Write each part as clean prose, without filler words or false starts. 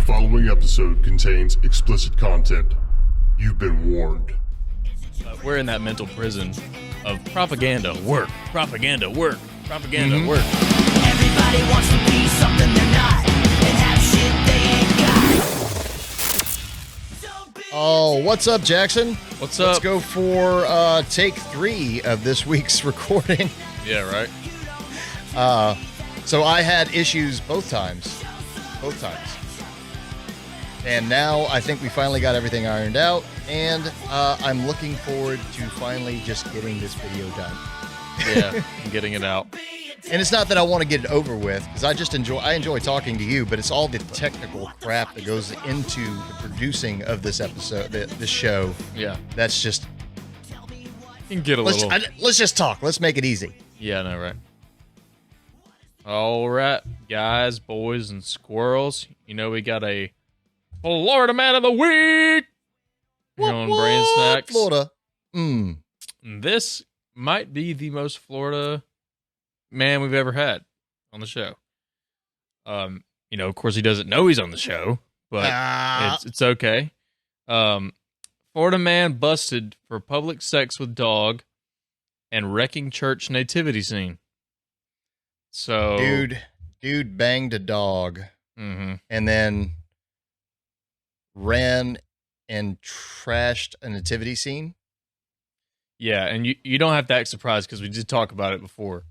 following episode contains explicit content. You've been warned. We're in that mental prison of propaganda, work, propaganda, work, propaganda, work. Everybody wants to be something they're not and have shit they ain't got. Oh, what's up, Jackson? What's Let's up? go for take 3 of this week's recording. Yeah, right. So I had issues both times. And now I think we finally got everything ironed out, and I'm looking forward to finally just getting this video done. Yeah, I'm getting it out. And it's not that I want to get it over with, because I enjoy talking to you, but it's all the technical crap that goes into the producing of this episode, this show. Yeah. That's just... You can get a little... Let's just talk. Let's make it easy. Yeah, no, right. All right, guys, boys, and squirrels. You know we got a Florida Man of the Week here on Brain Snacks. Florida. This might be the most Florida man we've ever had on the show. Of course, he doesn't know he's on the show, but it's okay. Florida man busted for public sex with dog and wrecking church nativity scene. So, dude banged a dog, and then ran and trashed a nativity scene. Yeah, and you don't have to act surprised because we did talk about it before.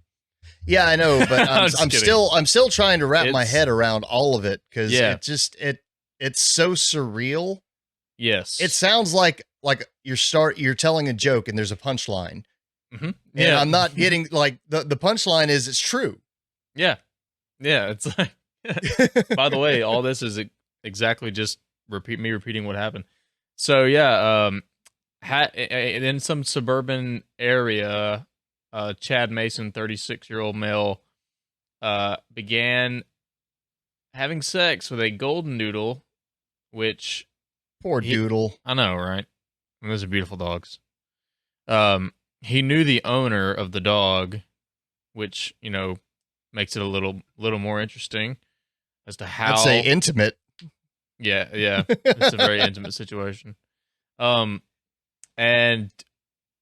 Yeah, I know, but I'm still trying to wrap my It's- head around all of it because Yeah. it's so surreal. Yes, It sounds like you're telling a joke and there's a punchline. Mhm. And I'm not getting like the punchline is it's true. Yeah, it's like. By the way, all this is exactly just repeating what happened. So yeah, in some suburban area, Chad Mason, 36-year-old male, began having sex with a golden doodle, which Poor doodle. I know, right? And those are beautiful dogs. He knew the owner of the dog, which makes it a little more interesting as to how. I'd say intimate. Yeah, it's a very intimate situation. And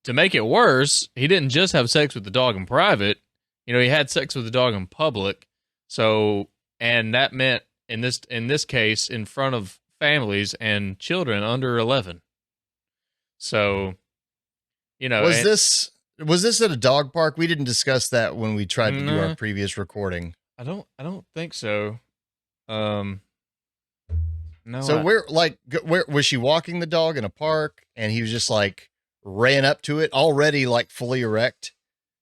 to make it worse, he didn't just have sex with the dog in private. He had sex with the dog in public. So, and that meant in this case in front of families and children under 11. So, Was this at a dog park? We didn't discuss that when we tried to do our previous recording. I don't think so. No. So where was she walking the dog in a park and he was just like ran up to it already like fully erect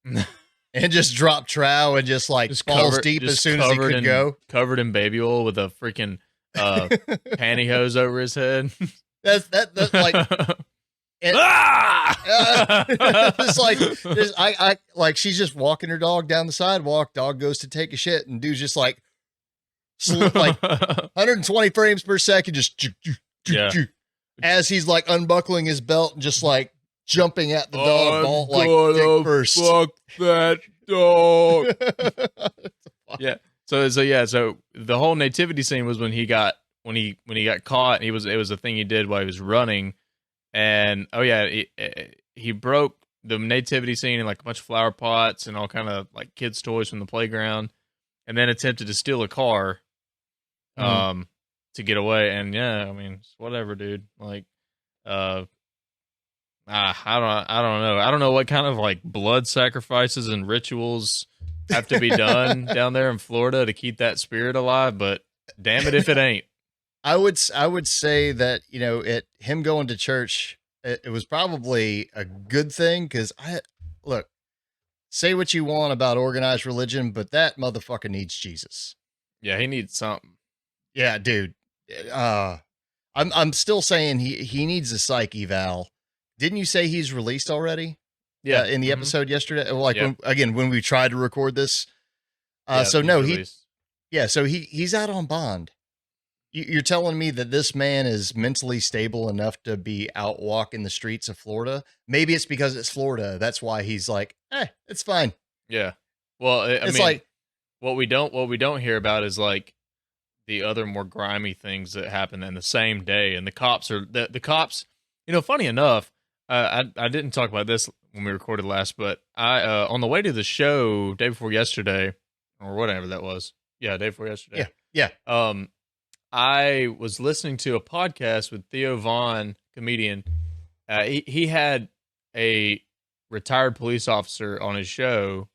and just dropped trow and just balls deep as soon as he could go, covered in baby oil with a freaking pantyhose over his head. That's like and, it's like she's just walking her dog down the sidewalk. Dog goes to take a shit, and dude's just like 120 frames per second, just as he's like unbuckling his belt and just like jumping at the dog ball like dick first. Fuck that dog. Yeah. So the whole nativity scene was when he got caught. And it was a thing he did while he was running. And he broke the nativity scene in like a bunch of flower pots and all kind of like kids' toys from the playground, and then attempted to steal a car, to get away. And whatever, dude. Like, I don't know. I don't know what kind of like blood sacrifices and rituals have to be done down there in Florida to keep that spirit alive, but damn it if it ain't. I would say that, him going to church, it was probably a good thing. Cause say what you want about organized religion, but that motherfucker needs Jesus. Yeah. He needs something. Yeah, dude. I'm still saying he needs a psych eval. Didn't you say he's released already? Yeah. In the episode yesterday, like Yeah. when we tried to record this. So he's out on bond. You're telling me that this man is mentally stable enough to be out walking the streets of Florida? Maybe it's because it's Florida. That's why he's like, it's fine. Yeah. Well, I mean, like what we don't hear about is like the other more grimy things that happen in the same day. And the cops are the cops, you know, funny enough, I didn't talk about this when we recorded last, but I on the way to the show day before yesterday or whatever that was. Yeah, day before yesterday. Yeah. I was listening to a podcast with Theo Vaughn, comedian. He had a retired police officer on his show,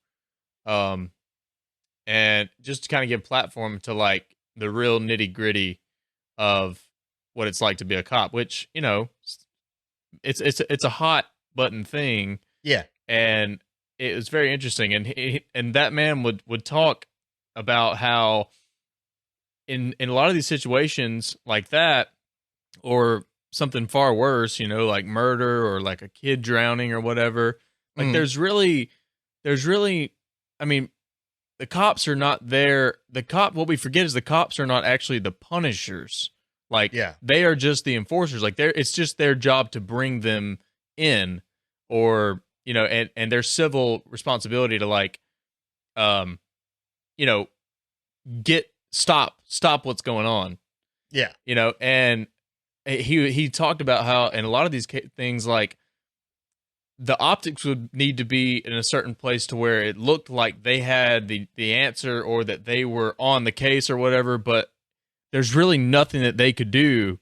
and just to kind of give platform to like the real nitty gritty of what it's like to be a cop, which, you know, it's a hot button thing. Yeah. And it was very interesting. And that man would talk about how in a lot of these situations like that, or something far worse, you know, like murder or like a kid drowning or whatever, like there's really, I mean, the cops are not there. What we forget is the cops are not actually the punishers. Like, they are just the enforcers. Like, it's just their job to bring them in, or, you know, and their civil responsibility to, like, you know, stop what's going on. Yeah. You know, and he talked about how in a lot of these things, like, the optics would need to be in a certain place to where it looked like they had the answer, or that they were on the case or whatever, but there's really nothing that they could do.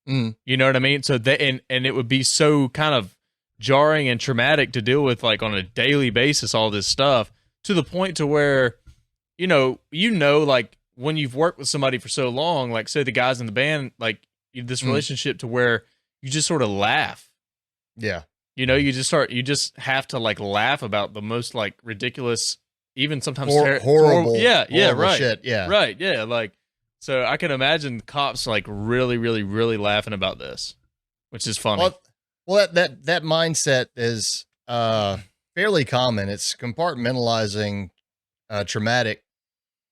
You know what I mean? So and it would be so kind of jarring and traumatic to deal with, like, on a daily basis, all this stuff, to the point to where, you know, like, when you've worked with somebody for so long, like, say the guys in the band, like, this relationship to where you just sort of laugh. Yeah. You know, you just have to, like, laugh about the most, like, ridiculous, even sometimes horrible, horrible right, shit. Yeah. Right. Yeah. Like, so I can imagine cops, like, really, really, really laughing about this, which is funny. Well, that mindset is fairly common. It's compartmentalizing traumatic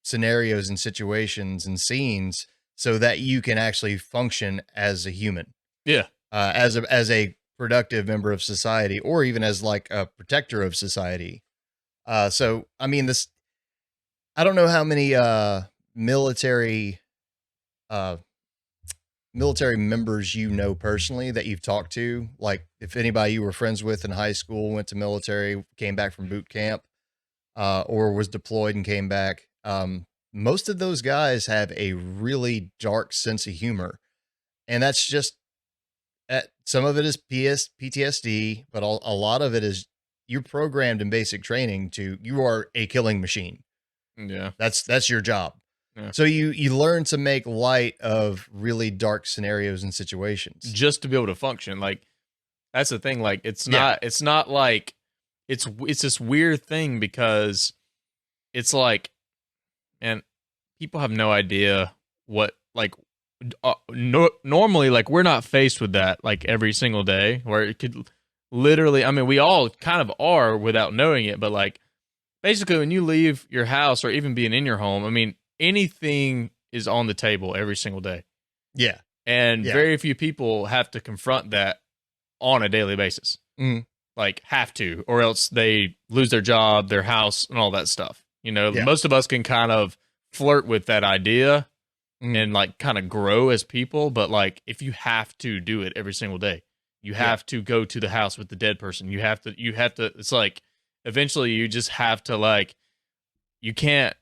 scenarios and situations and scenes so that you can actually function as a human. Yeah. As a productive member of society, or even as like a protector of society. So, I mean, I don't know how many military members you know personally that you've talked to. Like, if anybody you were friends with in high school went to military, came back from boot camp, or was deployed and came back. Most of those guys have a really dark sense of humor, and that's just some of it is PTSD, but a lot of it is you're programmed in basic training you are a killing machine. Yeah. That's your job. Yeah. So you learn to make light of really dark scenarios and situations just to be able to function. Like, that's the thing. Like, it's not like it's this weird thing, because it's like, and people have no idea what, like, normally, like, we're not faced with that, like, every single day, where it could literally, I mean, we all kind of are without knowing it, but, like, basically when you leave your house, or even being in your home, I mean, anything is on the table every single day. Yeah. And very few people have to confront that on a daily basis. Like, have to, or else they lose their job, their house, and all that stuff. You know, most of us can kind of flirt with that idea and, like, kind of grow as people. But, like, if you have to do it every single day, you have to go to the house with the dead person. You have to, it's like, eventually you just have to, like, you can't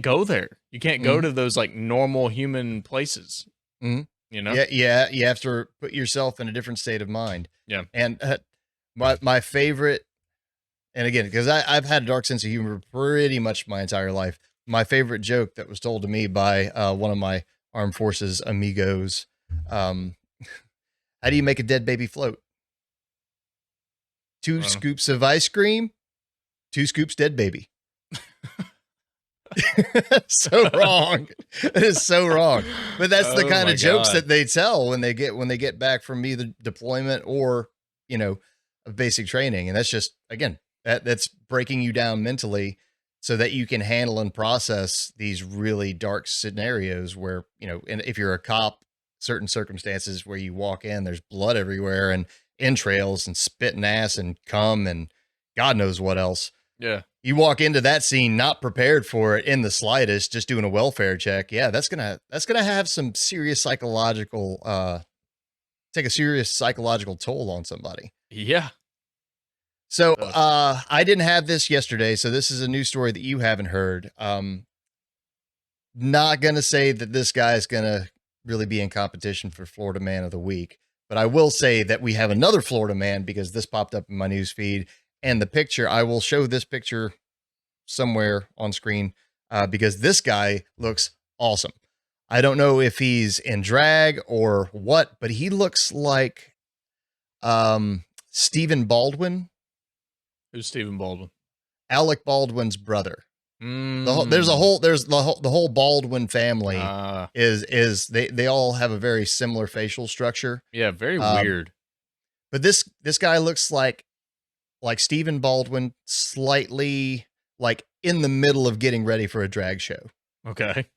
go there. You can't go to those, like, normal human places. You know? Yeah. You have to put yourself in a different state of mind. Yeah. And my favorite, and again, because I've had a dark sense of humor pretty much my entire life. My favorite joke that was told to me by one of my armed forces amigos. How do you make a dead baby float? 2 scoops of ice cream, 2 scoops dead baby. So wrong. It is so wrong. But that's the kind of jokes that they tell when they get back from either deployment or, you know, of basic training. And that's just, again, that's breaking you down mentally so that you can handle and process these really dark scenarios where, you know, and if you're a cop, certain circumstances where you walk in, there's blood everywhere and entrails and spit and ass and cum and God knows what else. Yeah. You walk into that scene not prepared for it in the slightest, just doing a welfare check. Yeah, that's gonna have some serious psychological take a serious psychological toll on somebody. Yeah. So I didn't have this yesterday, so this is a new story that you haven't heard. Not gonna say that this guy is gonna really be in competition for Florida Man of the Week, but I will say that we have another Florida man because this popped up in my news feed, and the picture, I will show this picture somewhere on screen because this guy looks awesome. I don't know if he's in drag or what, but he looks like Stephen Baldwin. Who's Stephen Baldwin? Alec Baldwin's brother. Mm. There's the whole Baldwin family is they all have a very similar facial structure. Yeah, very weird. But this guy looks like Stephen Baldwin, slightly like in the middle of getting ready for a drag show. Okay.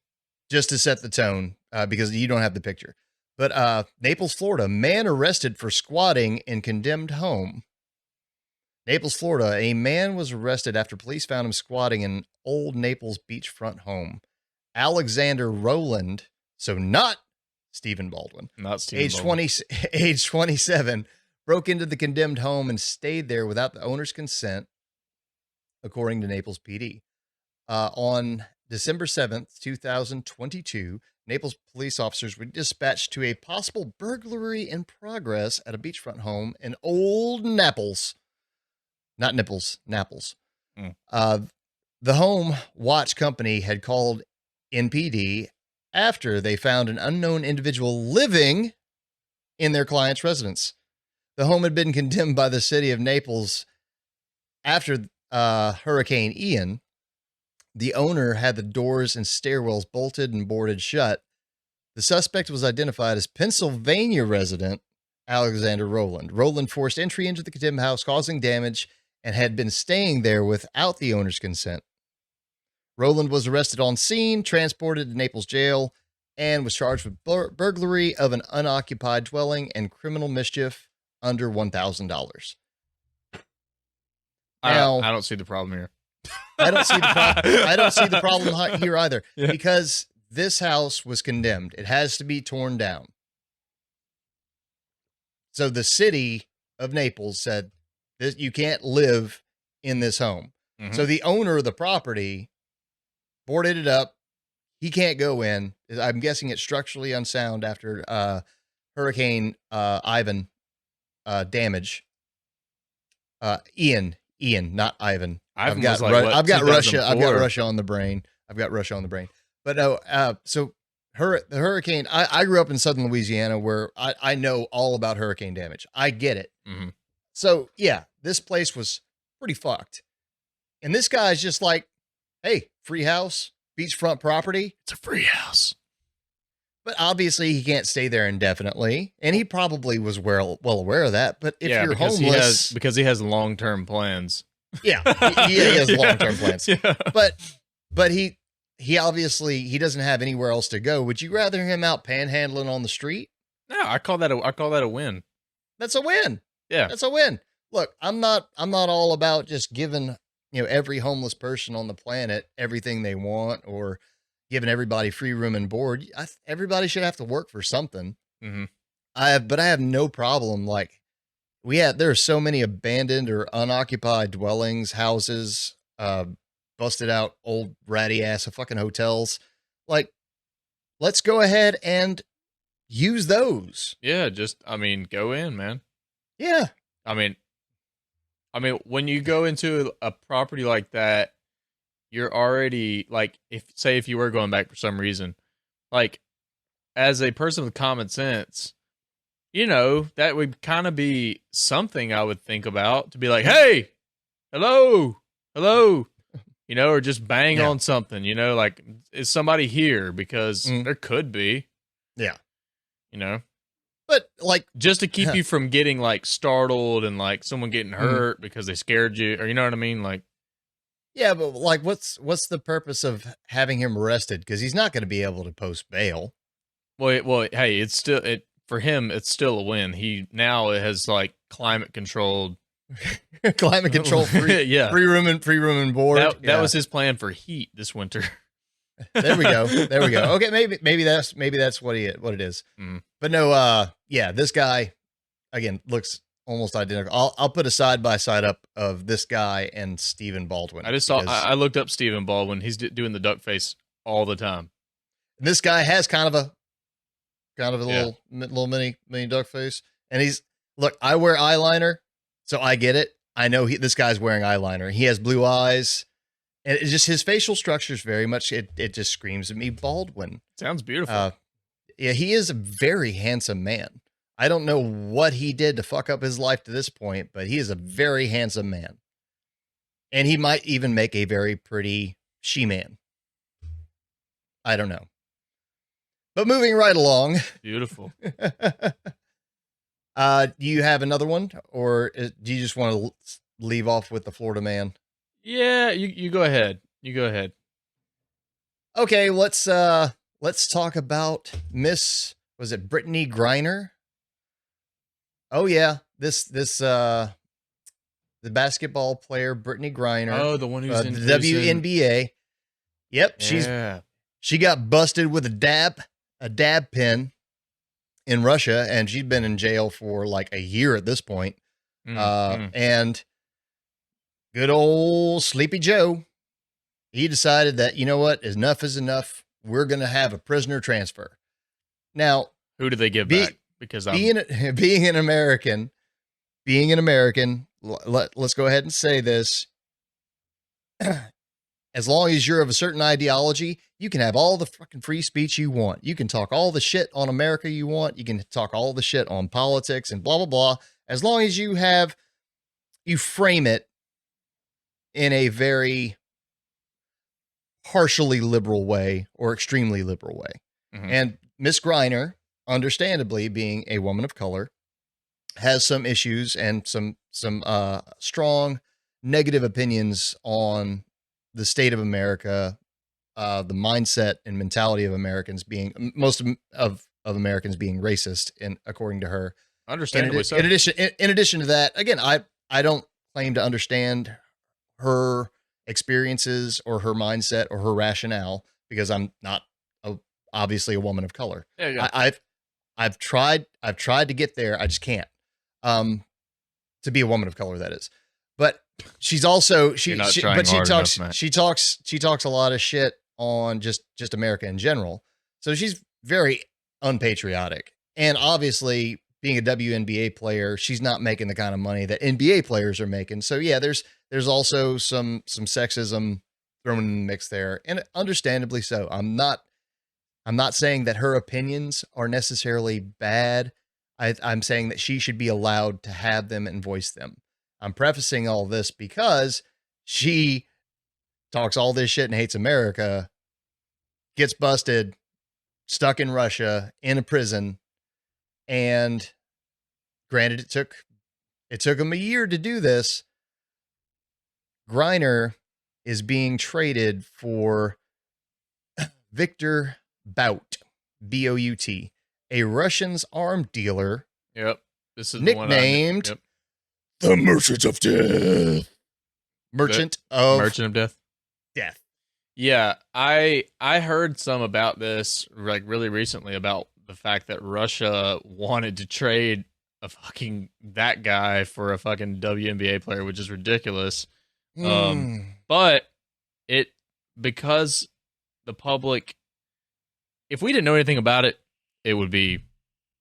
Just to set the tone, because you don't have the picture. But Naples, Florida, man arrested for squatting in condemned home. Naples, Florida, a man was arrested after police found him squatting in old Naples beachfront home. Alexander Rowland, so not Stephen Baldwin, not Stephen Baldwin. age 27, broke into the condemned home and stayed there without the owner's consent, according to Naples PD. On December 7th, 2022, Naples police officers were dispatched to a possible burglary in progress at a beachfront home in Old Naples. Not Nipples, Naples. The home watch company had called NPD after they found an unknown individual living in their client's residence. The home had been condemned by the city of Naples after Hurricane Ian. The owner had the doors and stairwells bolted and boarded shut. The suspect was identified as Pennsylvania resident Alexander Rowland. Rowland forced entry into the condemned house, causing damage, and had been staying there without the owner's consent. Rowland was arrested on scene, transported to Naples jail, and was charged with burglary of an unoccupied dwelling and criminal mischief under $1,000. Now, I don't see the problem here. I don't see the problem here either, because this house was condemned. It has to be torn down. So the city of Naples said, you can't live in this home. Mm-hmm. So the owner of the property boarded it up. He can't go in. I'm guessing it's structurally unsound after Hurricane Ivan damage. Ian, not Ivan. I've got Russia. I've got Russia on the brain. But no, so the hurricane. I grew up in southern Louisiana, where I know all about hurricane damage. I get it. Mm-hmm. So yeah, this place was pretty fucked. And this guy's just like, hey, free house, beachfront property. It's a free house. But obviously he can't stay there indefinitely. And he probably was well aware of that. But if you're homeless. Because he has long-term plans. Yeah, he has long-term plans. Yeah. But he obviously, he doesn't have anywhere else to go. Would you rather him out panhandling on the street? No, I call that a win. That's a win. Yeah. That's a win. Look, I'm not all about just giving, every homeless person on the planet everything they want, or giving everybody free room and board. Everybody should have to work for something. Mm-hmm. But I have no problem. Like, there are so many abandoned or unoccupied dwellings, houses, busted out old ratty ass of fucking hotels. Like, let's go ahead and use those. Yeah. Go in, man. Yeah. I mean, when you go into a property like that, you're already like, if you were going back for some reason, like, as a person with common sense, that would kind of be something I would think about, to be like, hey, hello, or just bang on something, like, is somebody here? Because there could be. Yeah. But like, just to keep you from getting like startled and like someone getting hurt because they scared you, or you know what I mean? Like, yeah, but like, what's the purpose of having him arrested? Because he's not going to be able to post bail. Well, hey, for him, it's still a win. He now has like climate controlled Climate control free, yeah. free room and board. That was his plan for heat this winter. There we go. Okay, maybe that's what it is. Mm. But no, yeah, this guy again looks almost identical. I'll put a side by side up of this guy and Stephen Baldwin. I just saw. I looked up Stephen Baldwin. He's doing the duck face all the time. This guy has kind of a little mini duck face, and look. I wear eyeliner, so I get it. I know this guy's wearing eyeliner. He has blue eyes, and it's just his facial structure is very much. It just screams at me, Baldwin. Sounds beautiful. Yeah, he is a very handsome man. I don't know what he did to fuck up his life to this point, but he is a very handsome man. And he might even make a very pretty she-man. I don't know. But moving right along. Beautiful. Do you have another one? Or do you just want to leave off with the Florida man? Yeah, you go ahead. You go ahead. Okay, let's talk about was it Brittney Griner? Oh yeah, the basketball player Brittney Griner. Oh, the one who's in the WNBA. Yep, yeah. she got busted with a dab pen in Russia, and she'd been in jail for like a year at this point. And good old Sleepy Joe, he decided that, you know what, enough is enough. We're gonna have a prisoner transfer. Now, who do they give back? Because being an American, let's go ahead and say this. As long as you're of a certain ideology, you can have all the fucking free speech you want. You can talk all the shit on America you want. You can talk all the shit on politics and blah, blah, blah. As long as you frame it in a very partially liberal way or extremely liberal way. Mm-hmm. And Miss Griner, understandably being a woman of color, has some issues and some strong negative opinions on the state of America, the mindset and mentality of Americans being most of Americans being racist, according to her. Understandably so. In addition to that, again, I don't claim to understand her experiences or her mindset or her rationale because I'm not obviously a woman of color. Yeah, I've tried to get there. I just can't. To be a woman of color, that is. But she's also she talks a lot of shit on just America in general. So she's very unpatriotic. And obviously, being a WNBA player, she's not making the kind of money that NBA players are making. So yeah, there's also some sexism thrown in the mix there, and understandably so. I'm not saying that her opinions are necessarily bad. I'm saying that she should be allowed to have them and voice them. I'm prefacing all this because she talks all this shit and hates America, gets busted, stuck in Russia, in a prison, and granted it took him a year to do this. Griner is being traded for Victor Bout, B-O-U-T, a Russian's arms dealer. Yep. This is nicknamed the one the Merchant of Death. Merchant of Death. Yeah, I heard some about this like really recently about the fact that Russia wanted to trade that guy for a fucking WNBA player, which is ridiculous. But because the public, if we didn't know anything about it, it would be,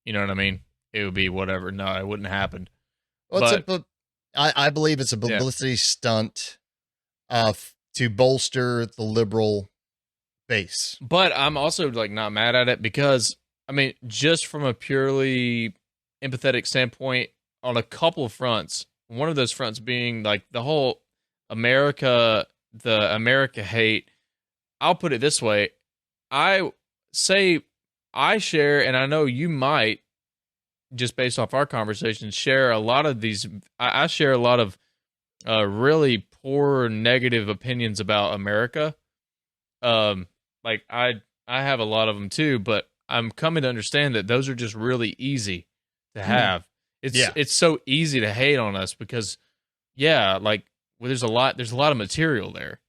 you know what I mean? It would be whatever. No, it wouldn't happen. Well, I believe it's a publicity stunt to bolster the liberal base. But I'm also like not mad at it because, I mean, just from a purely empathetic standpoint on a couple of fronts, one of those fronts being like the whole America hate. I'll put it this way. I say I share, and I know you might, just based off our conversations, share a lot of these. I share a lot of really poor negative opinions about America. Like I have a lot of them too, but I'm coming to understand that those are just really easy to have. It's so easy to hate on us because yeah, like well, there's a lot of material there.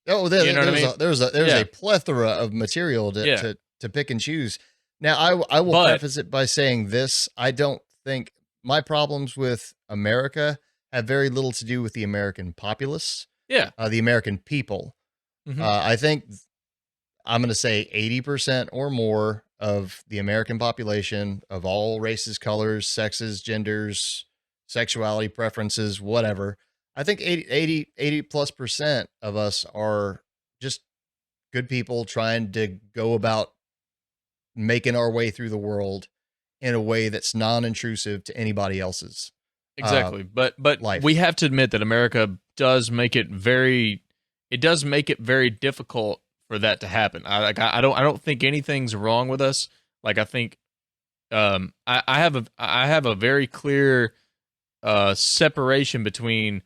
Oh, You know what I mean? there's Yeah. a plethora of material Yeah. to pick and choose. Now, I will But- preface it by saying this: I don't think my problems with America have very little to do with the American populace, Yeah. the American people. Mhm. I think I'm going to say 80% or more of the American population of all races, colors, sexes, genders, sexuality, preferences, whatever. I think 80 plus percent of us are just good people trying to go about making our way through the world in a way that's non-intrusive to anybody else's. Exactly. But life. we have to admit that America does make it very difficult for that to happen. I don't think anything's wrong with us. Like I think I have a very clear separation between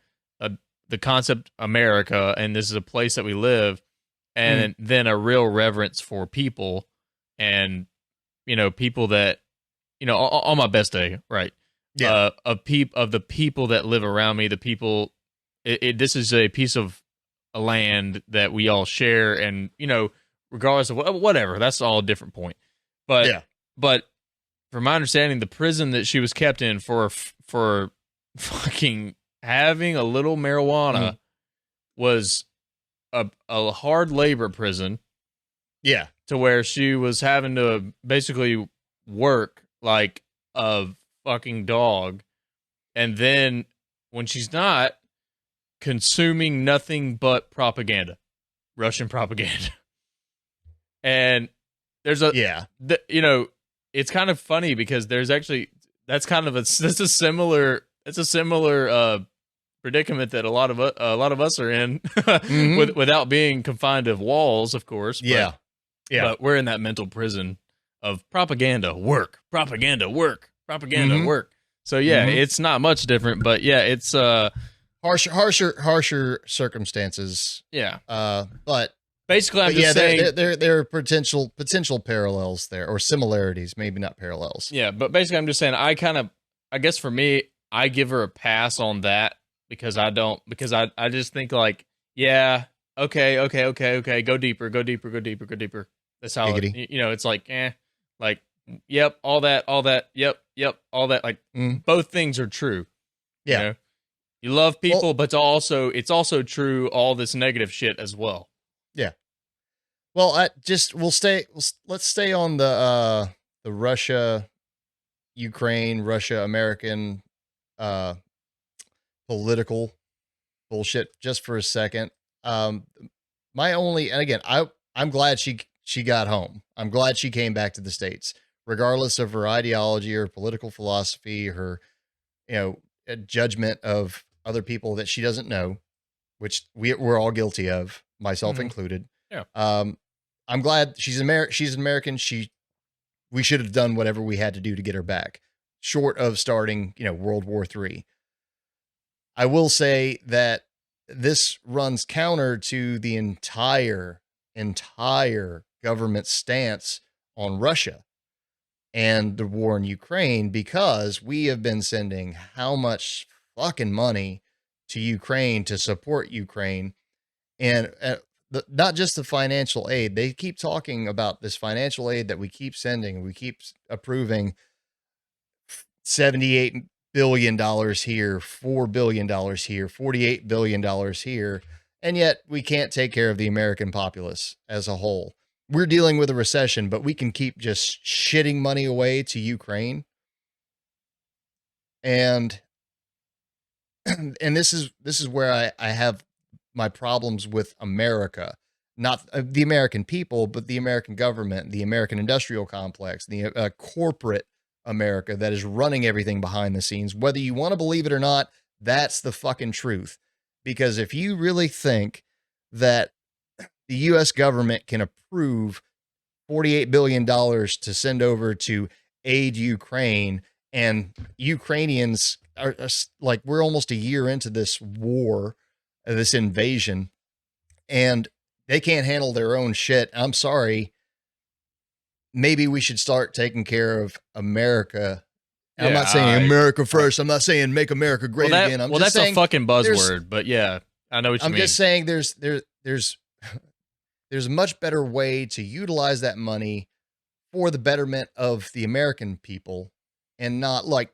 the concept America and this is a place that we live, and then a real reverence for people, and people that on my best day, right? Yeah. Of the people that live around me, the people. This is a piece of a land that we all share, and regardless of whatever, that's all a different point. But Yeah. but from my understanding, the prison that she was kept in for fucking having a little marijuana was a hard labor prison. Yeah. To where she was having to basically work like a fucking dog, and then when she's not, consuming nothing but propaganda, Russian propaganda. And there's it's kind of funny because there's actually that's a similar predicament that a lot of us are in without being confined to walls, of course. Yeah. But we're in that mental prison of propaganda, work, propaganda, work, propaganda, work. So yeah, it's not much different, but yeah, it's harsher circumstances. Yeah. But basically, I'm just saying there are potential parallels there, or similarities, maybe not parallels. Yeah, but basically, I'm just saying I guess for me, I give her a pass on that because I just think like, yeah, okay, go deeper. That's how it's like, like, yep, all that, yep, all that. Like both things are true. Yeah. You love people, but it's also true all this negative shit as well. Yeah. Well, let's stay on the Russia, Ukraine, Russia, American political bullshit just for a second. And again, I'm glad she got home. I'm glad she came back to the States, regardless of her ideology or political philosophy, her a judgment of other people that she doesn't know, which we're all guilty of, myself included. Yeah. I'm glad she's an American. We should have done whatever we had to do to get her back, short of starting, World War III. I will say that this runs counter to the entire government stance on Russia and the war in Ukraine, because we have been sending how much fucking money to Ukraine to support Ukraine. And not just the financial aid. They keep talking about this financial aid that we keep sending. We keep approving $78 billion here, $4 billion here, $48 billion here. And yet we can't take care of the American populace as a whole. We're dealing with a recession, but we can keep just shitting money away to Ukraine. And this is where I have my problems with America, not the American people, but the American government, the American industrial complex, the corporate America that is running everything behind the scenes. Whether you want to believe it or not, that's the fucking truth. Because if you really think that the U.S. government can approve $48 billion to send over to aid Ukraine, and Ukrainians are like, we're almost a year into this war, this invasion, and they can't handle their own shit. I'm sorry. Maybe we should start taking care of America I'm not saying America first. I'm not saying make America great again. I'm just that's saying a fucking buzzword, but yeah, I know what you mean. I'm just saying there's a much better way to utilize that money for the betterment of the American people, and not like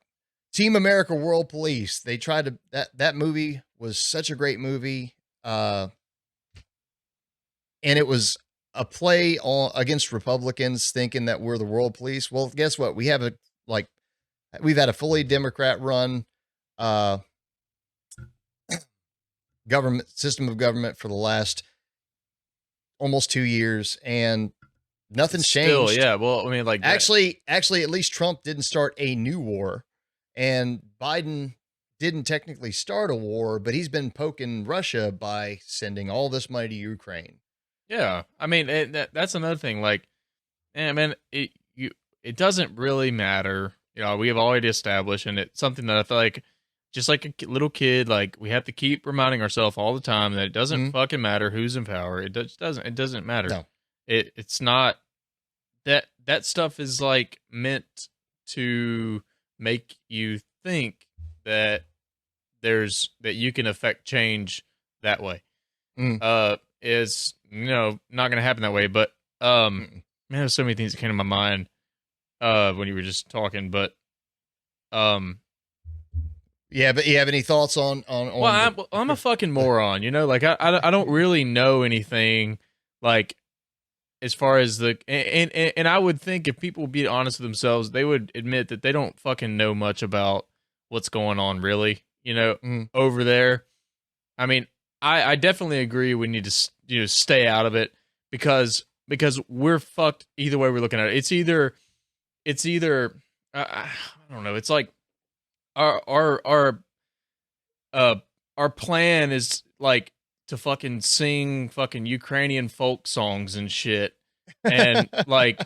Team America World Police. They tried to that movie was such a great movie, and it was a play against Republicans thinking that we're the world police. Well, guess what? We've had a fully Democrat run government system of government for the last almost 2 years, and nothing's changed. Yeah. Well, I mean, like actually, at least Trump didn't start a new war, and Biden didn't technically start a war, but he's been poking Russia by sending all this money to Ukraine. Yeah, I mean that's another thing. Like, man, it doesn't really matter. You know, we have already established, and it's something that I feel like, just like a little kid, like we have to keep reminding ourselves all the time that it doesn't fucking matter who's in power. It doesn't. It doesn't matter. No. It's not that stuff is like meant to make you think that that you can affect change that way. Is not going to happen that way. But man, there's so many things that came to my mind when you were just talking. But yeah, but you have any thoughts on? Well, I'm a fucking moron, Like I don't really know anything, like as far as and I would think if people would be honest with themselves, they would admit that they don't fucking know much about what's going on, really. Over there. I mean, I definitely agree we need to stay out of it because we're fucked either way we're looking at it. It's either I don't know. It's like our plan is like to fucking sing fucking Ukrainian folk songs and shit, and like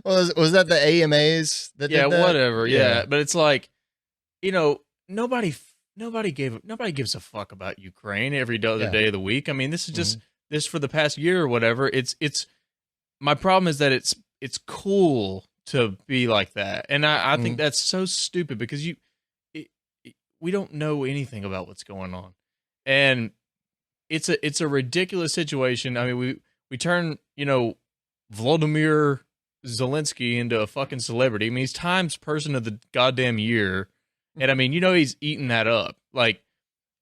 was that the AMAs that did that? Whatever, yeah. But it's like nobody gives a fuck about Ukraine every other day of the week. I mean, this is just this for the past year or whatever. It's my problem is that it's cool to be like that, and I think that's so stupid because we don't know anything about what's going on, and it's a ridiculous situation. I mean, we turn Volodymyr Zelensky into a fucking celebrity. I mean, he's Times Person of the goddamn year. And I mean, he's eating that up. Like,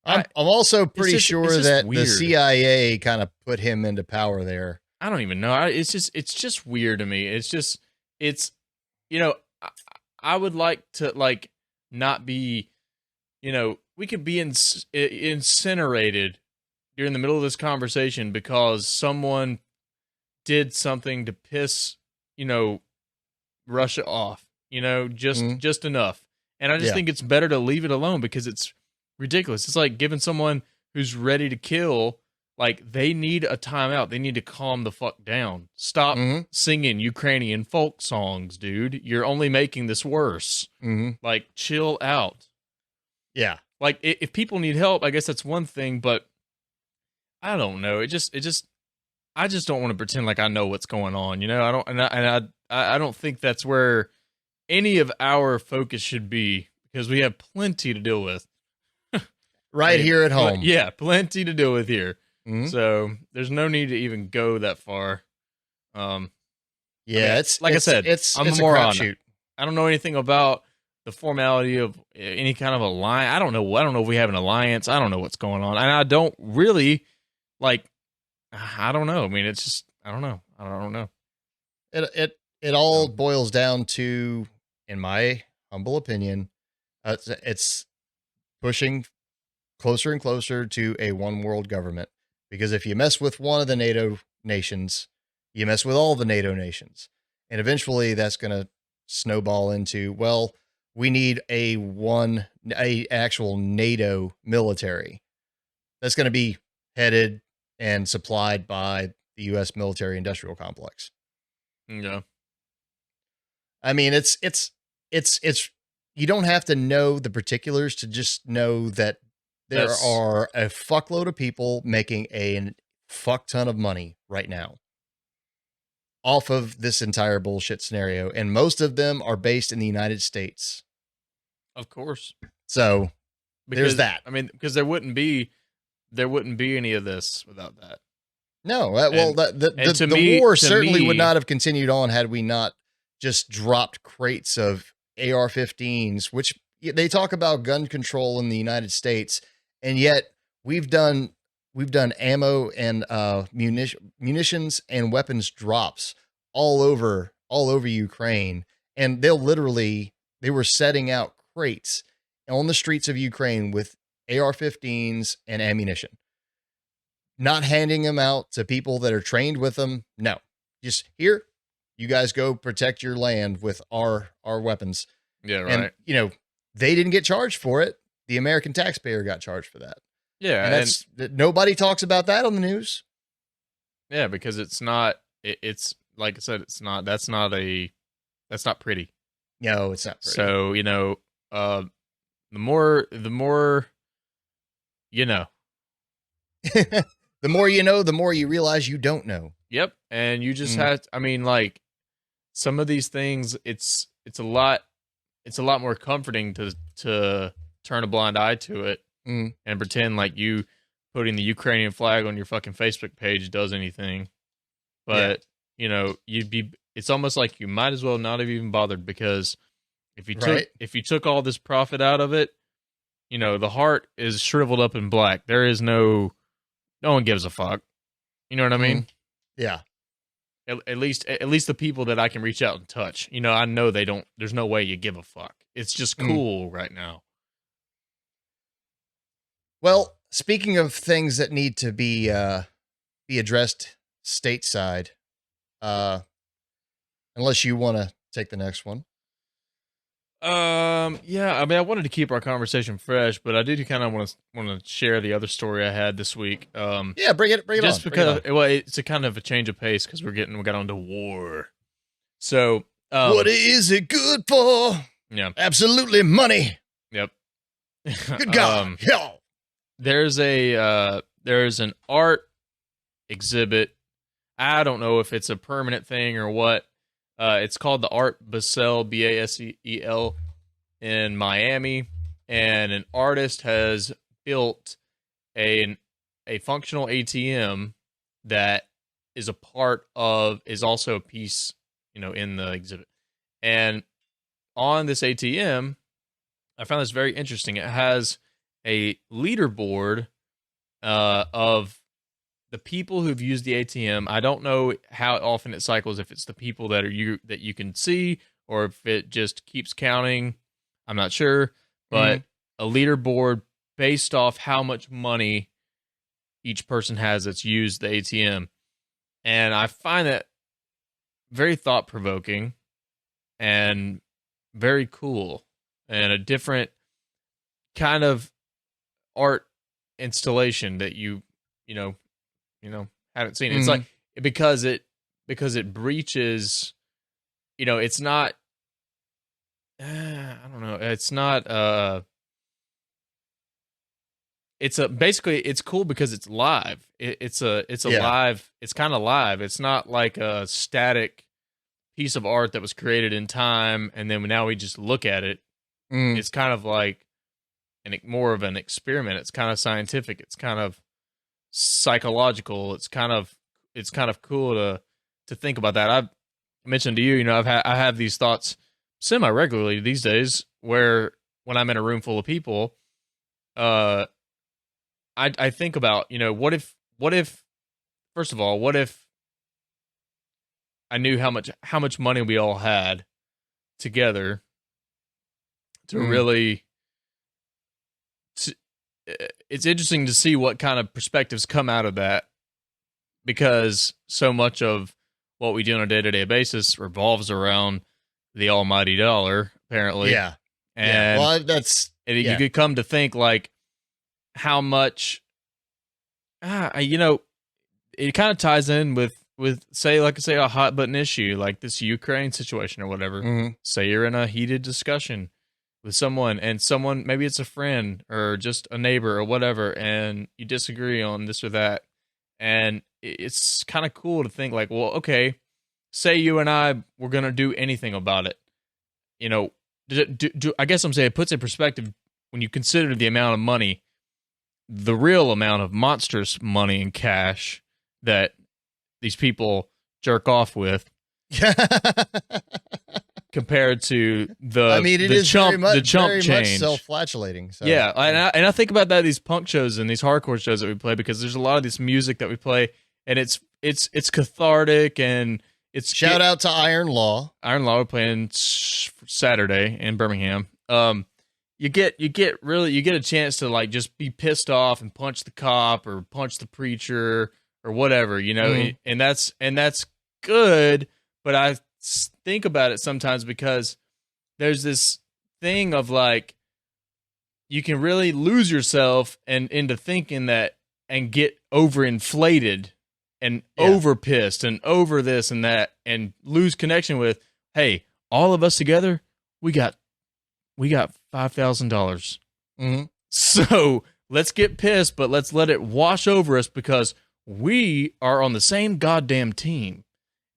I'm also pretty sure that the CIA kind of put him into power there. I don't even know. It's just weird to me. I would like to like not be, we could be incinerated during the middle of this conversation because someone did something to piss, Russia off, just enough. And I just think it's better to leave it alone because it's ridiculous. It's like giving someone who's ready to kill, like they need a timeout. They need to calm the fuck down. Stop singing Ukrainian folk songs, dude. You're only making this worse. Like, chill out. Yeah. Like, if people need help, I guess that's one thing, but I don't know. I just don't want to pretend like I know what's going on. I don't think that's where any of our focus should be because we have plenty to deal with here at home. Yeah, plenty to deal with here. So there's no need to even go that far. It's like I said, I'm a moron. I don't know anything about the formality of any kind of alliance. I don't know if we have an alliance. I don't know what's going on, and I don't really like. I don't know. I mean, it's just I don't know. I don't know. It all boils down to, in my humble opinion, it's pushing closer and closer to a one world government. Because if you mess with one of the NATO nations, you mess with all the NATO nations. And eventually that's going to snowball into, well, we need a actual NATO military that's going to be headed and supplied by the U.S. military industrial complex. Yeah. I mean, it's you don't have to know the particulars to just know that there are a fuckload of people making a fuck ton of money right now. off of this entire bullshit scenario, and most of them are based in the United States. Of course. So there's that. I mean, because there wouldn't be any of this without that. No, well, the war certainly would not have continued on had we not just dropped crates of AR-15s, which they talk about gun control in the United States, and yet we've done ammo and munitions and weapons drops all over Ukraine, and they were setting out crates on the streets of Ukraine with AR-15s and ammunition, not handing them out to people that are trained with them. No, just here, you guys go protect your land with our weapons. Yeah, right. And they didn't get charged for it. The American taxpayer got charged for that. Yeah, and nobody talks about that on the news. Yeah, because it's not. It's like I said, it's not. That's not pretty. No, it's not pretty. So the more you know. The more you know, the more you realize you don't know. Yep, and you just have. I mean, like some of these things, it's a lot more comforting to turn a blind eye to it. And pretend like you putting the Ukrainian flag on your fucking Facebook page does anything. But, it's almost like you might as well not have even bothered, because if you took all this profit out of it, the heart is shriveled up in black. There is no one gives a fuck. You know what I mean? Yeah. At least the people that I can reach out and touch, I know they don't, there's no way you give a fuck. It's just cool right now. Well, speaking of things that need to be addressed stateside, unless you want to take the next one. Yeah, I mean, I wanted to keep our conversation fresh, but I did kind of want to share the other story I had this week. Yeah, bring it just on. Because it's a kind of a change of pace because we got onto war. So, what is it good for? Yeah, absolutely money. Yep. Good God. There's an art exhibit. I don't know if it's a permanent thing or what. It's called the Art Basel, Basel, in Miami, and an artist has built a functional ATM that is also a piece, in the exhibit. And on this ATM, I found this very interesting. It has a leaderboard of the people who've used the ATM. I don't know how often it cycles, if it's the people that you can see or if it just keeps counting. I'm not sure, but a leaderboard based off how much money each person has that's used the ATM. And I find that very thought-provoking and very cool, and a different kind of art installation that you haven't seen. It's like because it breaches, it's not I don't know, it's not basically it's cool because it's live. It's live, it's kind of live. It's not like a static piece of art that was created in time and then now we just look at it. It's kind of like more of an experiment. It's kind of scientific. It's kind of psychological. It's kind of cool to think about that. I've mentioned to you, I have these thoughts semi-regularly these days where when I'm in a room full of people, I think about, what if first of all, what if I knew how much money we all had together to really it's interesting to see what kind of perspectives come out of that, because so much of what we do on a day-to-day basis revolves around the almighty dollar, apparently. Yeah. And well, you could come to think like how much, it kind of ties in with say a hot button issue like this Ukraine situation or whatever. Say you're in a heated discussion with someone, and someone, maybe it's a friend or just a neighbor or whatever, and you disagree on this or that. And it's kind of cool to think like, well, okay, say you and I were going to do anything about it, you know, I guess I'm saying it puts in perspective when you consider the amount of money, the real amount of monstrous money and cash that these people jerk off with compared to the it the is chump very change. much self-flagellating. So, yeah, and I think about that at these punk shows and these hardcore shows that we play, because there's a lot of this music that we play, and it's cathartic, and it's shout out to Iron Law. Iron Law, we're playing Saturday in Birmingham. You get a chance to like just be pissed off and punch the cop or punch the preacher or whatever, you know, and that's good. But I think about it sometimes because there's this thing of like, you can really lose yourself and into thinking that and get overinflated and over pissed and over this and that and lose connection with, hey, all of us together, we got $5,000. So let's get pissed, but let's let it wash over us because we are on the same goddamn team.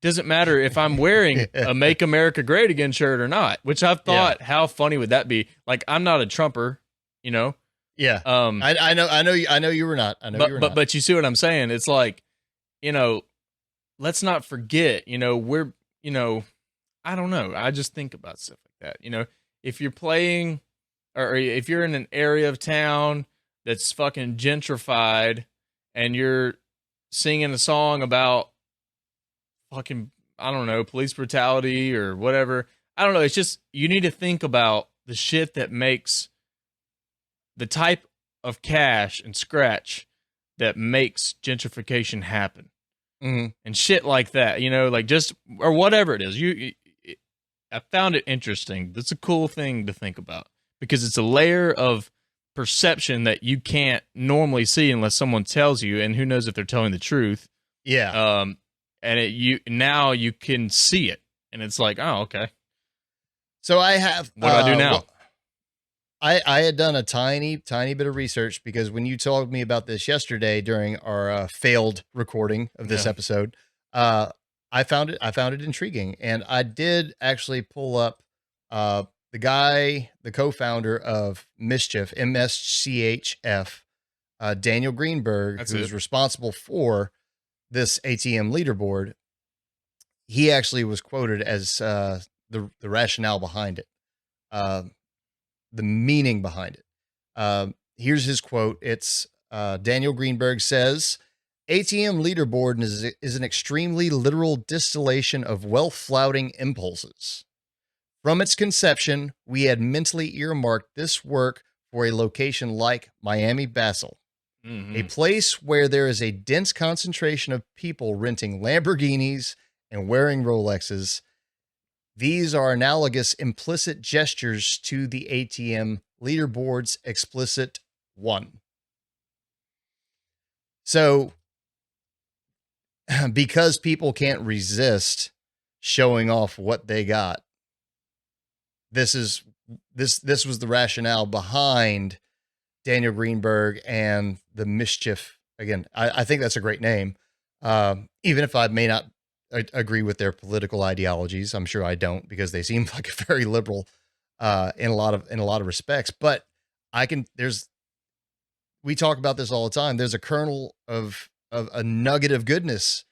Doesn't matter if I'm wearing a Make America Great Again shirt or not, which I've thought, how funny would that be? Like, I'm not a Trumper, you know? Yeah. I know you were not. But you see what I'm saying? It's like, you know, let's not forget, you know, we're, you know, I don't know. I just think about stuff like that. You know, if you're playing or if you're in an area of town that's fucking gentrified and you're singing a song about fucking, I don't know, police brutality or whatever. I don't know. It's just, you need to think about the shit that makes the type of cash and scratch that makes gentrification happen. And shit like that, you know, like just, or whatever it is. I found it interesting. That's a cool thing to think about because it's a layer of perception that you can't normally see unless someone tells you, and who knows if they're telling the truth. Yeah. And now you can see it, and it's like, oh, okay. So I have. What do I do now? Well, I had done a tiny bit of research because when you told me about this yesterday during our failed recording of this episode, I found it intriguing, and I did actually pull up the co-founder of Mischief, MSCHF, Daniel Greenberg, who's responsible for this ATM leaderboard. He actually was quoted as the rationale behind it, the meaning behind it. Here's his quote. It's Daniel Greenberg says, ATM leaderboard is an extremely literal distillation of wealth-flouting impulses. From its conception, we had mentally earmarked this work for a location like Miami Basel, a place where there is a dense concentration of people renting Lamborghinis and wearing Rolexes. These are analogous implicit gestures to the ATM leaderboard's explicit one. So, because people can't resist showing off what they got, this was the rationale behind Daniel Greenberg and the Mischief. Again, I think that's a great name. Even if I may not agree with their political ideologies, I'm sure I don't, because they seem like a very liberal in a lot of respects. But we talk about this all the time. There's a kernel of a nugget of goodness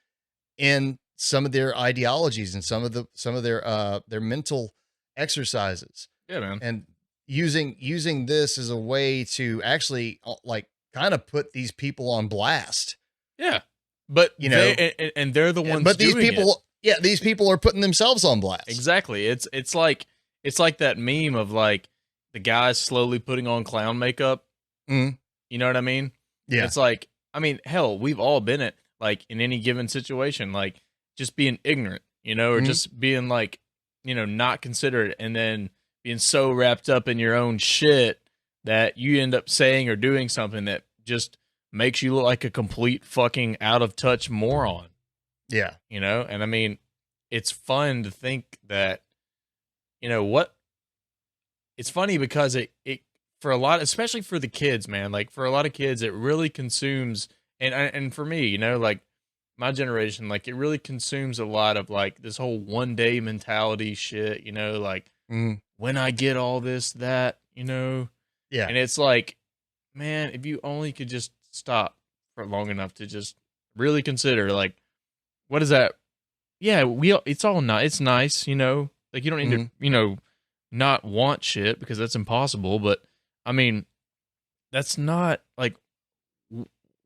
in some of their ideologies and some of their mental exercises. Yeah, man. And using this as a way to actually like kind of put these people on blast. Yeah. But you know, and they're the ones. But these doing people, it. These people are putting themselves on blast. Exactly. It's like that meme of like the guy slowly putting on clown makeup. You know what I mean? Yeah. It's like, I mean, hell, we've all been it. Like in any given situation, like just being ignorant, you know, or just being like, you know, not considerate, and then being so wrapped up in your own shit that you end up saying or doing something that just makes you look like a complete fucking out of touch moron. Yeah. You know? And I mean, it's fun to think that, you know what? It's funny because it for a lot, especially for the kids, man, like for a lot of kids, it really consumes. And for me, you know, like my generation, like it really consumes a lot of like this whole one day mentality shit, like when I get all this, that, Yeah. and it's like, man, if you only could just stop for long enough to just really consider, like, what is that? Yeah, it's all nice. It's nice, like you don't need to, not want shit because that's impossible. But I mean, that's not like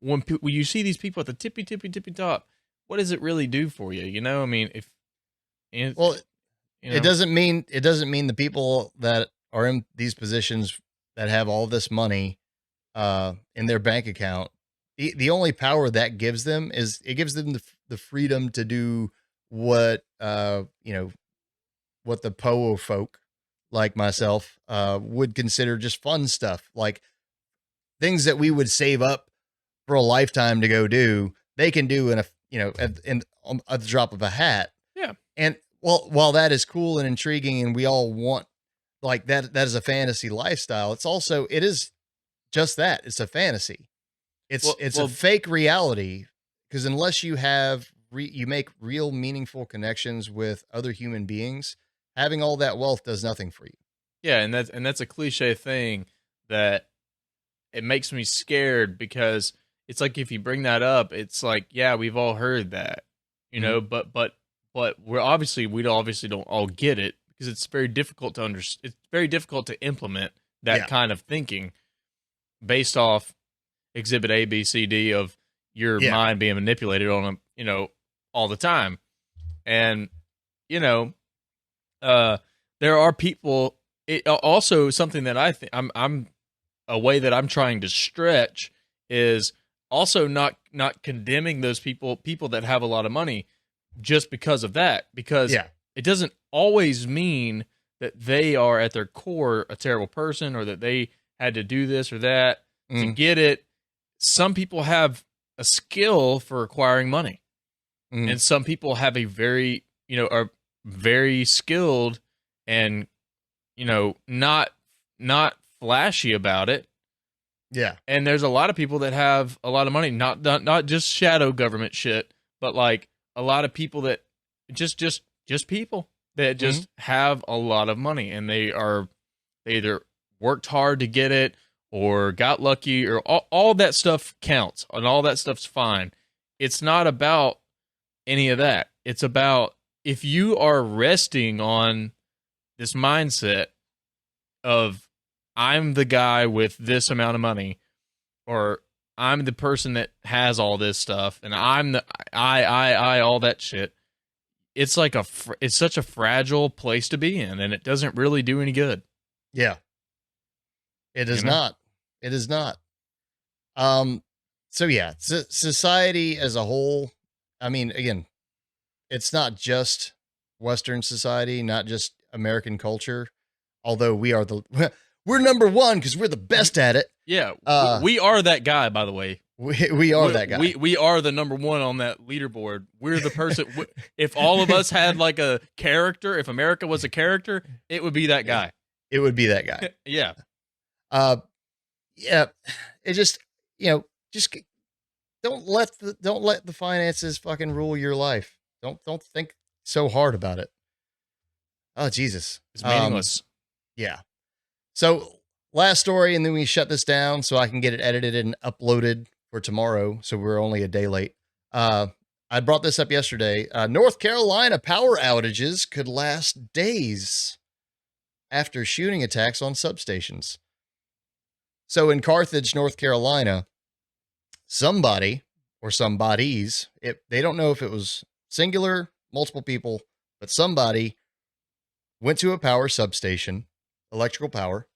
when you see these people at the tippy top, what does it really do for you? I mean, it doesn't mean the people that are in these positions that have all this money in their bank account, the only power that gives them is it gives them the freedom to do what what the POO folk like myself would consider just fun stuff, like things that we would save up for a lifetime to go do. They can do at the drop of a hat. Yeah. And while that is cool and intriguing, and we all want like that is a fantasy lifestyle, it is just that. It's a fantasy. It's a fake reality, because unless you have you make real meaningful connections with other human beings, having all that wealth does nothing for you. Yeah, and that's a cliche thing that it makes me scared, because it's like if you bring that up, it's like, yeah, we've all heard that, but we obviously don't all get it, because it's very difficult to it's very difficult to implement that kind of thinking based off exhibit A, B, C, D of your mind being manipulated on all the time. And, there are people, it also something that I think I'm a way that I'm trying to stretch is also not condemning those people that have a lot of money just because of that, because it doesn't always mean that they are at their core a terrible person, or that they had to do this or that to get it. Some people have a skill for acquiring money, and some people have a very, are very skilled and, not flashy about it. Yeah. And there's a lot of people that have a lot of money, not just shadow government shit, but like a lot of people that just people that just have a lot of money, and they either worked hard to get it or got lucky, or all that stuff counts, and all that stuff's fine. It's not about any of that. It's about, if you are resting on this mindset of, I'm the guy with this amount of money, or I'm the person that has all this stuff, and I'm the I all that shit. It's like it's such a fragile place to be in, and it doesn't really do any good. Yeah. It is not. It is not. So yeah, society as a whole, I mean, again, it's not just Western society, not just American culture, although we're number one because we're the best at it. Yeah. We are that guy, by the way. We are that guy. We are the number one on that leaderboard. We're the person. If all of us had like a character, if America was a character, it would be that guy. It would be that guy. Yeah. Yeah. It just, just don't let the finances fucking rule your life. Don't think so hard about it. Oh, Jesus. It's meaningless. Yeah. So last story, and then we shut this down so I can get it edited and uploaded for tomorrow. So we're only a day late. I brought this up yesterday. North Carolina power outages could last days after shooting attacks on substations. So in Carthage, North Carolina, somebody or somebodies, they don't know if it was singular, multiple people, but somebody went to a power substation, electrical power,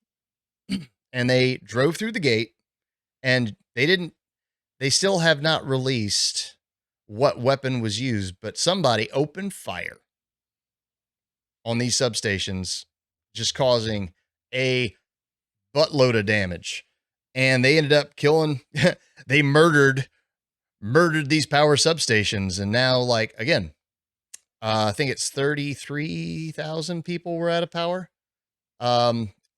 and they drove through the gate, and they still have not released what weapon was used, but somebody opened fire on these substations, just causing a buttload of damage. And they ended up killing, they murdered these power substations. And now, like, again, I think it's 33,000 people were out of power,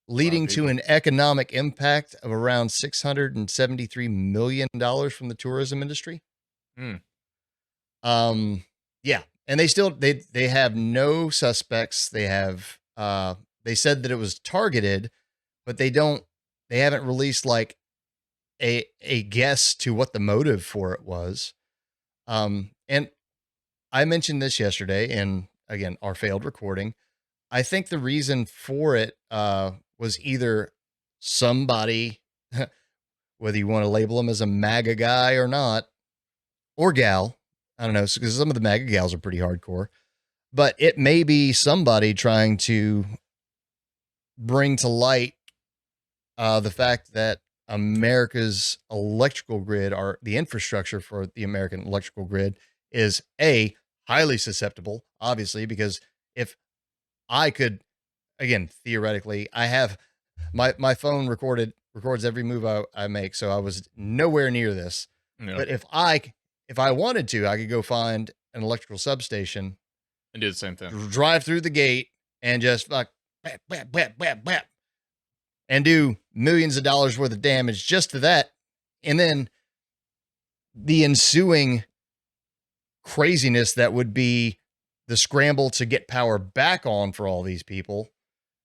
leading to an economic impact of around $673 million from the tourism industry. Yeah. And they have no suspects. They have, they said that it was targeted, but they haven't released like a guess to what the motive for it was. And I mentioned this yesterday in, again, our failed recording. I think the reason for it, was either somebody, whether you want to label them as a MAGA guy or not, or gal, I don't know, because some of the MAGA gals are pretty hardcore, but it may be somebody trying to bring to light the fact that America's electrical grid, or the infrastructure for the American electrical grid, is highly susceptible, obviously, because if I could, again, theoretically, I have my phone records every move I make. So I was nowhere near this, but if I wanted to, I could go find an electrical substation and do the same thing, drive through the gate and just like, bap, bap, bap, bap, bap, and do millions of dollars worth of damage just to that. And then the ensuing craziness that would be the scramble to get power back on for all these people.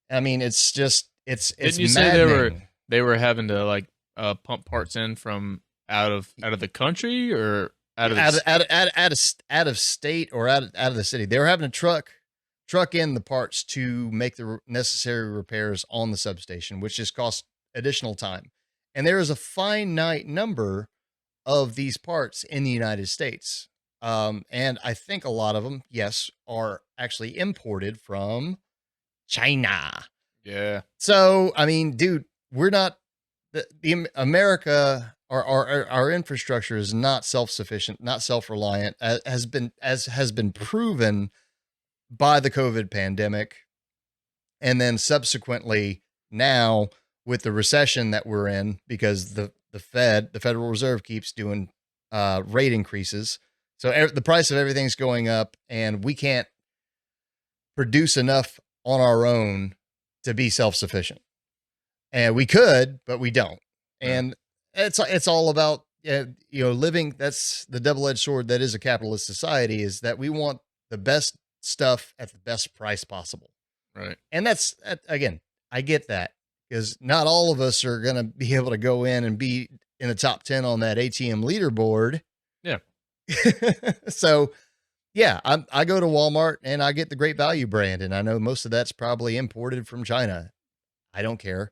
I mean, it's just, it's Didn't you maddening. say they were having to like pump parts in from out of the country, or out of state, or out of the city? They were having to truck in the parts to make the necessary repairs on the substation, which just cost additional time. And there is a finite number of these parts in the United States. And I think a lot of them, yes, are actually imported from China. Yeah. So, I mean, dude, we're not the America, our infrastructure is not self-sufficient, not self-reliant, as has been proven by the COVID pandemic. And then subsequently now with the recession that we're in, because the Federal Reserve keeps doing rate increases. So the price of everything's going up, and we can't produce enough on our own to be self-sufficient. And we could, but we don't. And it's all about, living. That's the double-edged sword that is a capitalist society, is that we want the best stuff at the best price possible. Right. And that's, again, I get that, because not all of us are going to be able to go in and be in the top 10 on that ATM leaderboard. Yeah. So yeah, I go to Walmart and I get the Great Value brand, and I know most of that's probably imported from China. I don't care.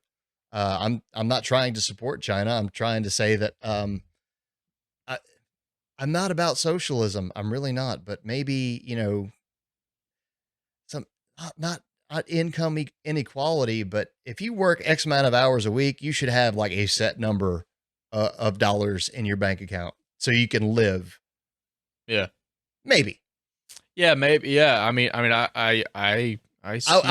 I'm not trying to support China. I'm trying to say that, I'm not about socialism. I'm really not, but maybe, some, not income inequality, but if you work X amount of hours a week, you should have like a set number of dollars in your bank account so you can live. Yeah. Maybe. Yeah, maybe. Yeah. I mean, I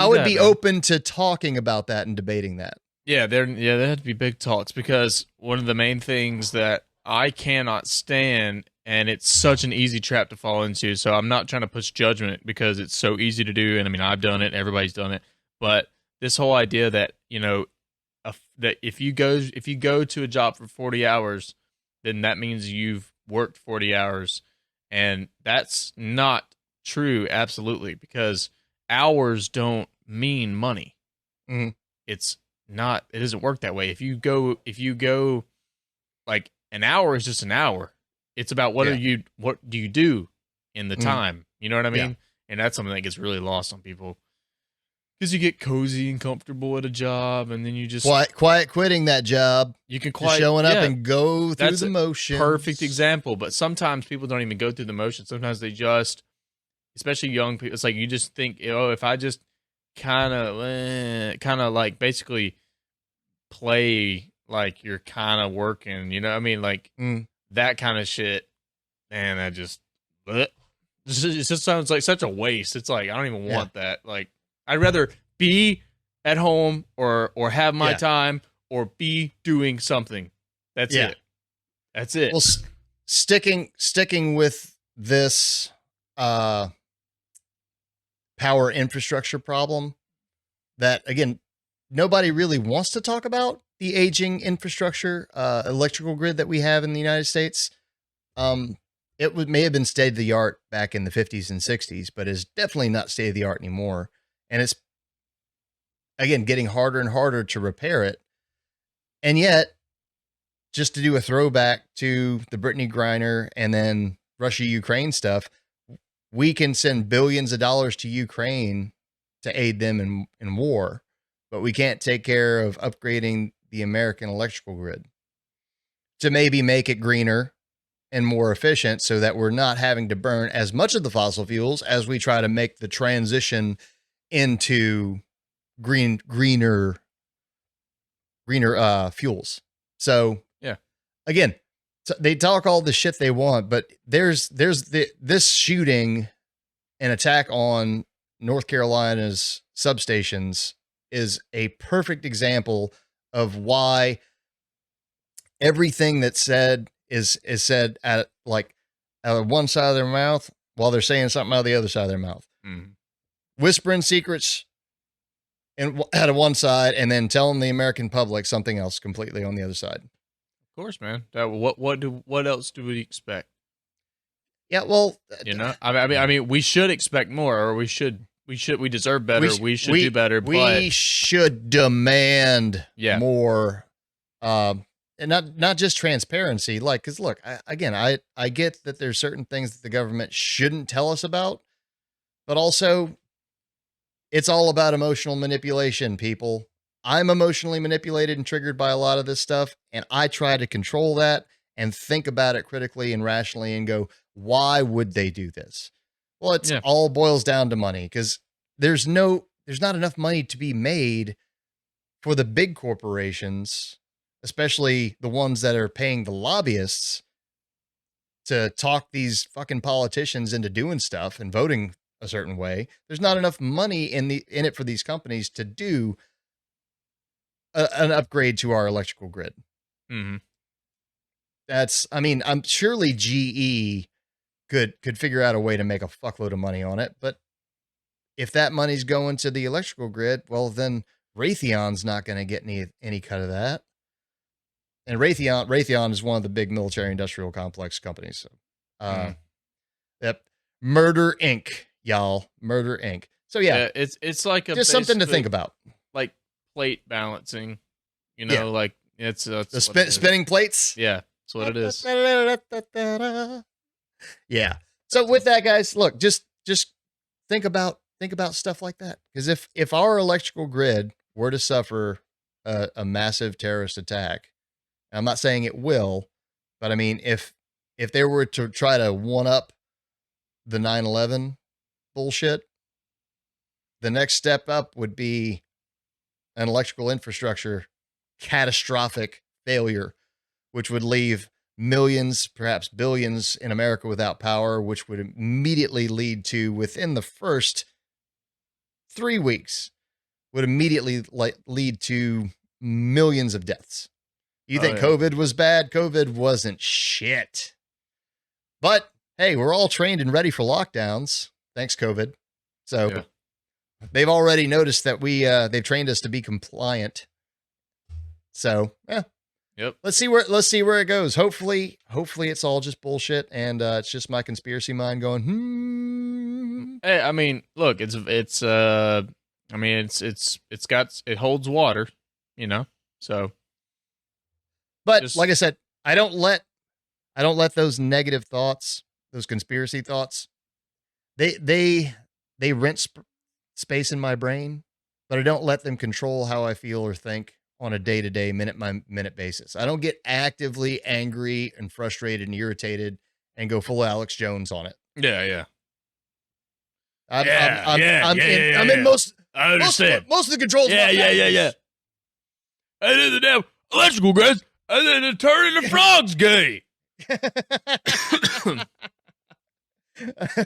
would be open to talking about that and debating that. Yeah, there had to be big talks, because one of the main things that I cannot stand, and it's such an easy trap to fall into. So I'm not trying to push judgment, because it's so easy to do. And I mean, I've done it, everybody's done it, but this whole idea that, that if you go to a job for 40 hours, then that means you've worked 40 hours. And that's not true. Absolutely. Because hours don't mean money. Mm-hmm. It doesn't work that way. If you go like an hour is just an hour. It's about what do you do in the time? You know what I mean? Yeah. And that's something that gets really lost on people, because you get cozy and comfortable at a job, and then you just quiet quitting that job. You can just showing up and go through the motions. Perfect example. But sometimes people don't even go through the motions. Sometimes they just, especially young people, it's like you just think, if I just kind of like basically play like you're kind of working, you know what I mean? Like that kind of shit. And it just sounds like such a waste. It's like, I don't even want that. Like, I'd rather be at home or have my time, or be doing something. That's it. That's it. Well, sticking with this power infrastructure problem that, again, nobody really wants to talk about, the aging infrastructure, electrical grid that we have in the United States. may have been state of the art back in the 50s and 60s, but is definitely not state of the art anymore. And it's, again, getting harder and harder to repair it. And yet, just to do a throwback to the Brittney Griner and then Russia-Ukraine stuff, we can send billions of dollars to Ukraine to aid them in war, but we can't take care of upgrading the American electrical grid to maybe make it greener and more efficient so that we're not having to burn as much of the fossil fuels as we try to make the transition into greener fuels. So yeah, again, they talk all the shit they want, but there's this shooting and attack on North Carolina's substations is a perfect example of why everything that's said is said at like out of one side of their mouth while they're saying something out of the other side of their mouth, whispering secrets and out of one side, and then telling the American public something else completely on the other side. Of course, man. What else do we expect? Yeah, well, I mean, we should expect more, or we deserve better. We should do better. We should demand more, and not just transparency. Like, because look, I get that there's certain things that the government shouldn't tell us about, but also it's all about emotional manipulation, people. I'm emotionally manipulated and triggered by a lot of this stuff, and I try to control that and think about it critically and rationally and go, why would they do this? Well, it's all boils down to money, because there's not enough money to be made for the big corporations, especially the ones that are paying the lobbyists to talk these fucking politicians into doing stuff and voting a certain way. There's not enough money in it for these companies to do an upgrade to our electrical grid. Mm-hmm. I'm surely GE could figure out a way to make a fuckload of money on it, but if that money's going to the electrical grid, well, then Raytheon's not going to get any cut of that. And Raytheon is one of the big military industrial complex companies. So, yep. Murder Inc., y'all. Murder Inc. So yeah, it's like just something to think about, like plate balancing. Like it's the spinning plates. Yeah, that's what it is. Yeah. So with that, guys, look, just think about stuff like that, because if our electrical grid were to suffer a massive terrorist attack, and I'm not saying it will, but I mean, if they were to try to one up the 9/11 bullshit, the next step up would be an electrical infrastructure catastrophic failure, which would leave millions, perhaps billions in America without power, which would immediately lead to, within the first 3 weeks, would immediately lead to millions of deaths. You think COVID was bad? COVID wasn't shit. But hey, we're all trained and ready for lockdowns. Thanks, COVID. So they've already noticed that they've trained us to be compliant. So yeah. Yep. Let's see where it goes. Hopefully it's all just bullshit, and it's just my conspiracy mind going. Hey, I mean, look, it holds water, So, but like I said, I don't let those negative thoughts, those conspiracy thoughts, they rent space in my brain, but I don't let them control how I feel or think on a day-to-day, minute-by-minute basis. I don't get actively angry and frustrated and irritated and go full Alex Jones on it. Yeah. I'm in most. I understand. Most of the controls. Yeah. And then the damn electrical grids, and then it turned into frogs gay. And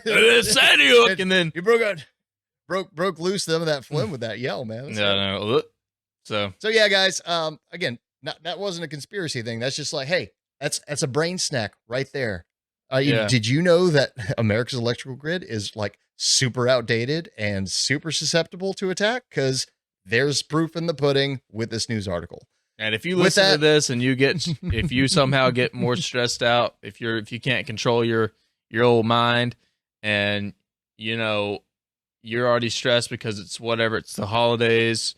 then Sandy Hook, and then you broke loose some of that phlegm with that yell, man. No. So yeah, guys. Again, that wasn't a conspiracy thing. That's just like, hey, that's a brain snack right there. Did you know that America's electrical grid is like super outdated and super susceptible to attack? Because there's proof in the pudding with this news article. And if you listen to this and if you somehow get more stressed out, if you can't control your old mind, and you're already stressed because it's the holidays,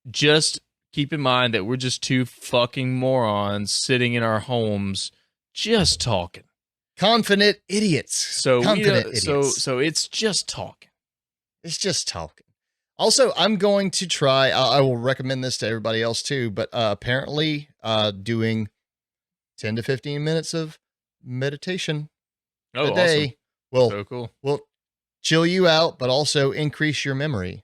just keep in mind that we're just two fucking morons sitting in our homes just talking. Confident idiots. So it's just talking. It's just talking. Also, I'm going to try, I will recommend this to everybody else too, but apparently doing 10 to 15 minutes of meditation a day will chill you out, but also increase your memory.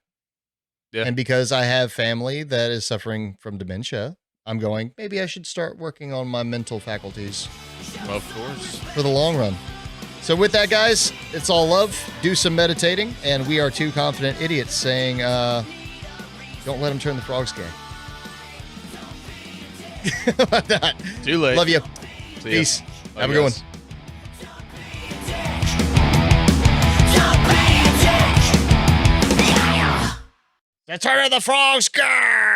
Yeah. And because I have family that is suffering from dementia, I'm going, maybe I should start working on my mental faculties. Of course. For the long run. So with that, guys, it's all love. Do some meditating. And we are two confident idiots saying, don't let them turn the frogs gay. About that. Too late. Love you. See Peace. Ya. Have a good one. The turn of the frogs gay.